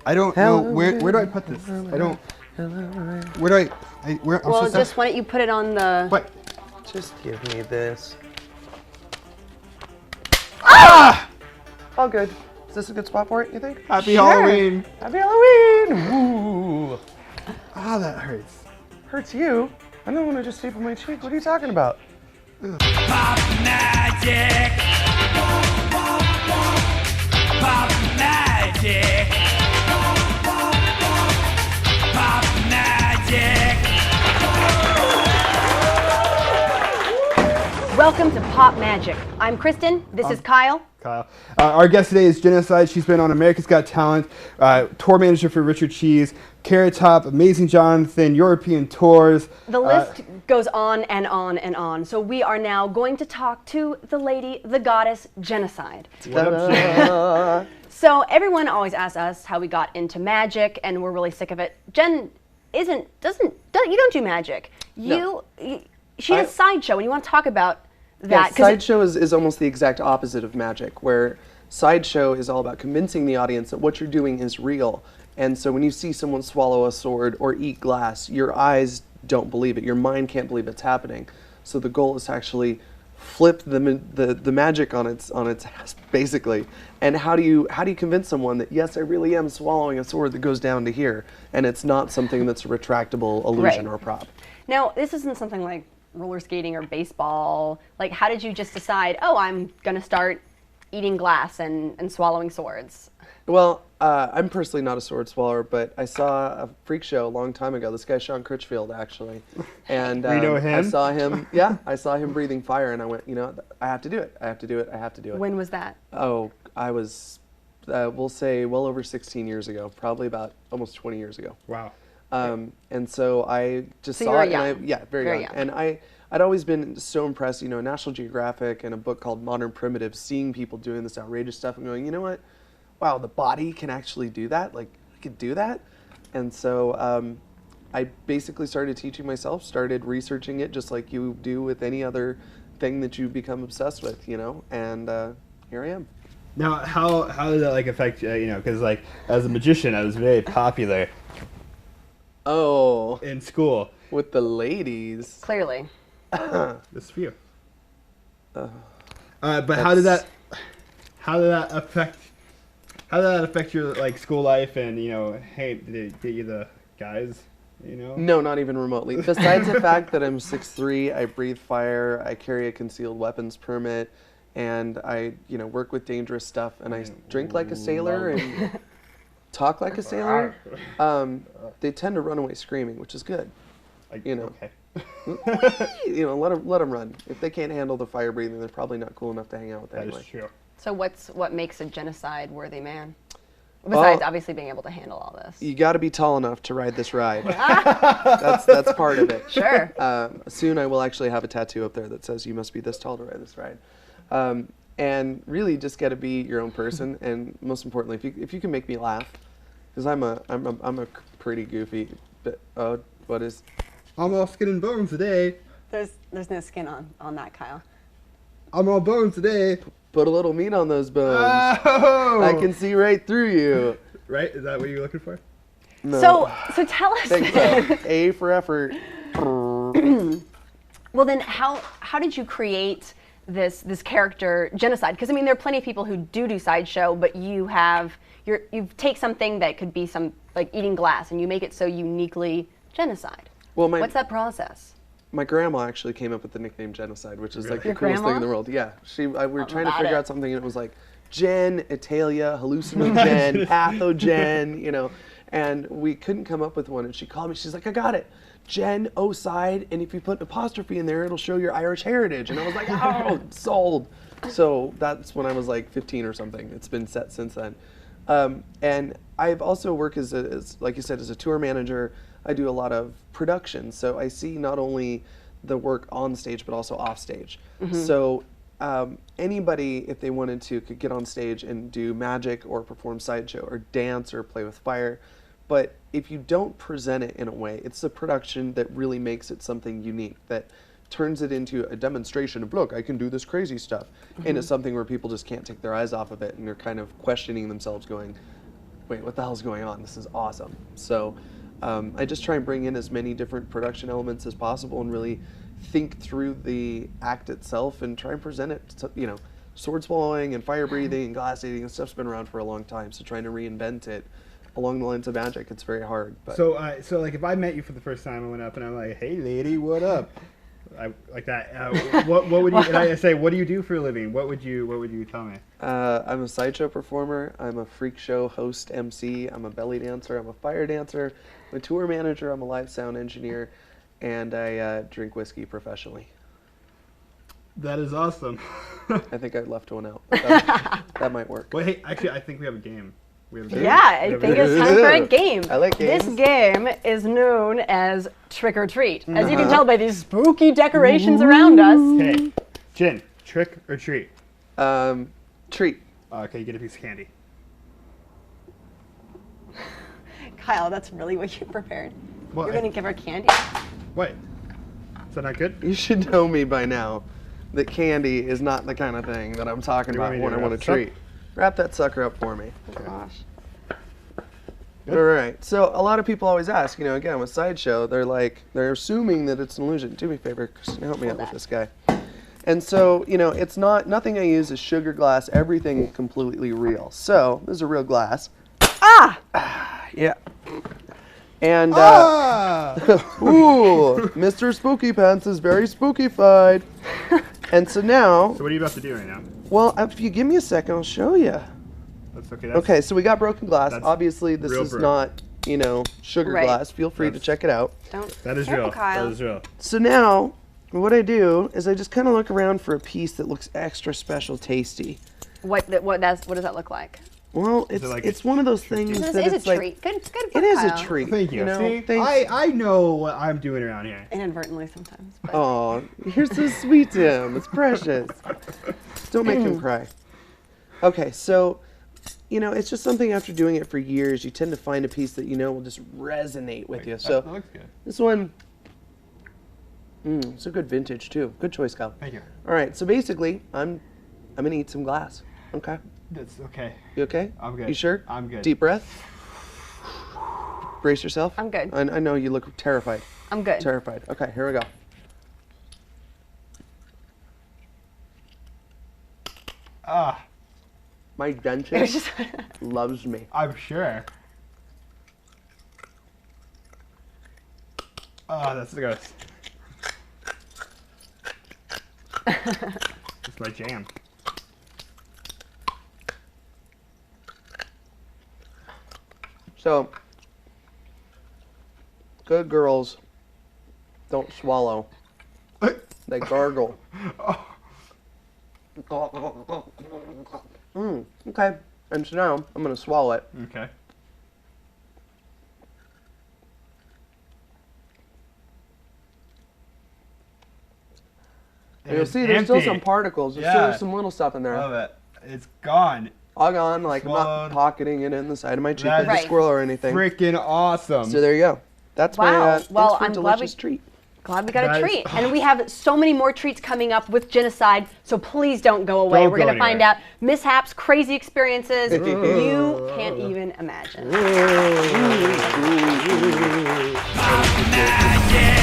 I don't know where do I put this? I don't. Where do I? Where? I'm Well, so just why don't you put it on the... What? Just give me this. Ah! All good. Is this a good spot for it, you think? Happy Halloween. Happy Halloween! Ooh. Ah, that hurts. Hurts you? I don't want to just staple my cheek. What are you talking about? Pop magic. Pop magic. Pop magic. Welcome to Pop Magic. I'm Kristen. This is Kyle. Kyle. Our guest today is Jenn O. She's been on America's Got Talent, tour manager for Richard Cheese, Carrot Top, Amazing Jonathan, European tours. The list goes on and on and on. So we are now going to talk to the lady, the goddess, Genocide. So everyone always asks us how we got into magic, and we're really sick of it. Jen you don't do magic. She does sideshow, and you want to talk about that. Yeah, sideshow is almost the exact opposite of magic, where sideshow is all about convincing the audience that what you're doing is real. And so when you see someone swallow a sword or eat glass, your eyes don't believe it. Your mind can't believe it's happening. So the goal is to actually flip the magic on its ass, basically. And how do you convince someone that yes, I really am swallowing a sword that goes down to here, and it's not something that's a retractable illusion or prop. Now, this isn't something like roller skating or baseball. Like, how did you just decide, oh, I'm going to start eating glass and swallowing swords? Well, I'm personally not a sword swallower, but I saw a freak show a long time ago. This guy, Sean Critchfield, actually. And We know him? I saw him, yeah, I saw him breathing fire, and I went, you know, I have to do it. I have to do it. I have to do it. When was that? Oh, I was, we'll say, well over 16 years ago, probably about almost 20 years ago. Wow. And so I just So saw you were it, young. and very young. And I'd always been so impressed, you know, National Geographic and a book called Modern Primitives, seeing people doing this outrageous stuff and going, you know what? Wow, the body can actually do that? Like, I could do that? And so I basically started teaching myself, started researching it just like you do with any other thing that you become obsessed with, you know, and here I am. Now, how does that like affect you know? Because like as a magician, I was very popular Oh, in school. with the ladies. Clearly. This for you. But how did that affect your like school life and you know? Hey, did it get you the guys? You know? No, not even remotely. Besides the fact that I'm 6'3", I breathe fire, I carry a concealed weapons permit, and I, you know, work with dangerous stuff, and I drink like a sailor and talk like a sailor. They tend to run away screaming, which is good. You know, Okay. you know, let them run. If they can't handle the fire breathing, they're probably not cool enough to hang out with That anyway. is true. So what makes a genocide-worthy man? Besides, obviously, being able to handle all this. You got to be tall enough to ride this ride. That's part of it. Sure. Soon I will actually have a tattoo up there that says you must be this tall to ride this ride. And really just got to be your own person, and most importantly, if you can make me laugh, because I'm a pretty goofy. But what is? I'm all skin and bones today. There's no skin on that, Kyle. I'm all bones today. Put a little meat on those bones. Oh! I can see right through you. Right? Is that what you're looking for? No. So tell us. Think so. A for effort. Well, then how did you create this character Genocide? Because I mean, there are plenty of people who do sideshow, but you take something that could be some like eating glass, and you make it so uniquely Genocide. Well, What's that process? My grandma actually came up with the nickname Genocide, which is like the Your coolest thing grandma? in the world. Yeah, we were trying to about figure it. out something, and it was like Gen, Italia, hallucinogen, pathogen, you know, and we couldn't come up with one. And she called me. She's like, I got it, Jenn O, Cide, and if you put an apostrophe in there, it'll show your Irish heritage. And I was like, oh, sold. So that's when I was like 15 or something. It's been set since then. And I've also worked as like you said, as a tour manager. I do a lot of production, so I see not only the work on stage but also off stage. So anybody, if they wanted to, could get on stage and do magic or perform sideshow or dance or play with fire. But if you don't present it in a way, it's the production that really makes it something unique, that turns it into a demonstration of, look, I can do this crazy stuff. And it's something where people just can't take their eyes off of it, and they're kind of questioning themselves going, wait, what the hell's going on? This is awesome. So I just try and bring in as many different production elements as possible and really think through the act itself and try and present it to, you know, sword swallowing and fire breathing and glass eating and stuff's been around for a long time. So trying to reinvent it along the lines of magic, it's very hard. But So like if I met you for the first time, I went up and I'm like, "Hey, lady, what up?" Like that. What would you? And I say, "What do you do for a living?" What would you tell me? I'm a sideshow performer. I'm a freak show host, MC. I'm a belly dancer. I'm a fire dancer. I'm a tour manager. I'm a live sound engineer, and I drink whiskey professionally. That is awesome. I think I left one out. But that might work. Well, hey, actually, I think we have a game. Yeah, I think it's time for a game. I like games. This game is known as Trick or Treat. As you can tell by these spooky decorations around us. Okay, Jen, trick or treat? Treat. Okay, you get a piece of candy. Kyle, that's really what you prepared. Well, You're going to give her candy? What? Is that not good? You should know me by now that candy is not the kind of thing that I'm talking You want about me to when I wrap want a this up? treat. Wrap that sucker up for me. Oh, gosh. Good. All right. So a lot of people always ask, you know, again with sideshow, they're assuming that it's an illusion. Do me a favor, Kristen, help me out with this guy. And so, you know, it's nothing I use is sugar glass. Everything completely real. So this is a real glass. Ah! Yeah. And Ooh! Mr. Spooky Pants is very spookified. And so now, So what are you about to do right now? well, if you give me a second, I'll show you. That's okay. Okay, so we got broken glass. That's Obviously, this real is broke. not, you know, sugar Right. glass. Feel free to check it out. Don't. That is Careful, real. Kyle. That is real. So now, what I do is I just kind of look around for a piece that looks extra special tasty. What does that look like? Well, it it's like it's one of those things This that is it's a like treat. Good it is Kyle. a treat. Thank you. know? See, Thanks. I know what I'm doing around here. Inadvertently sometimes. But Oh, you're so sweet to him. It's precious. Don't make him cry. Okay, so, you know, it's just something after doing it for years, you tend to find a piece that you know will just resonate with you. So That looks good. this one, it's a good vintage too. Good choice, Kyle. Thank you. All right, so basically, I'm gonna eat some glass. Okay, That's okay. you okay? I'm good. You sure? I'm good. Deep breath. Brace yourself. I'm good. I know you look terrified. I'm good. Terrified. Okay, here we go. Ah, My It was dentist just loves me. I'm sure. Oh, that's gross. It's my jam. So, good girls don't swallow. They gargle. Okay. And so now I'm going to swallow it. Okay. And you'll see there's still some particles. There's Yeah. still some little stuff in there. Love it. It's gone. All gone. Like I'm not Swallowed. pocketing it in the side of my cheek That's with a Right. squirrel or anything. Freaking awesome. So there you go. That's my Wow. thanks Well, for a I'm glad delicious treat. glad we got That a is treat. And we have so many more treats coming up with Genocide, so please don't go away. Don't We're go going to find anywhere. out mishaps, crazy experiences you can't even imagine. Magic.